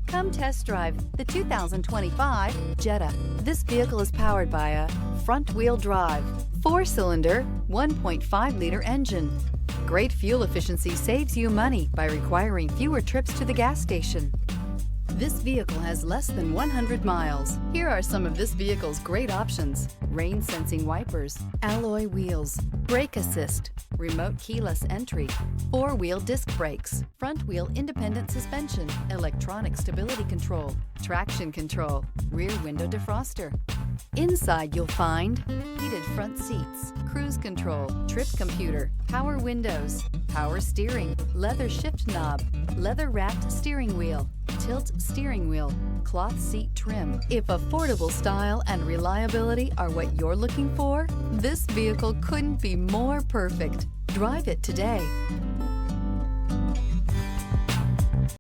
Come test drive the 2025 Jetta. This vehicle is powered by a front-wheel drive, 4-cylinder, 1.5-liter engine. Great fuel efficiency saves you money by requiring fewer trips to the gas station. This vehicle has less than 100 miles. Here are some of this vehicle's great options: rain-sensing wipers, alloy wheels, brake assist, remote keyless entry, 4-wheel disc brakes, front-wheel independent suspension, electronic stability control, traction control, rear window defroster. Inside you'll find heated front seats, cruise control, trip computer, power windows, power steering, leather shift knob, leather-wrapped steering wheel, tilt steering wheel, cloth seat trim. If affordable style and reliability are what you're looking for, this vehicle couldn't be more perfect. Drive it today.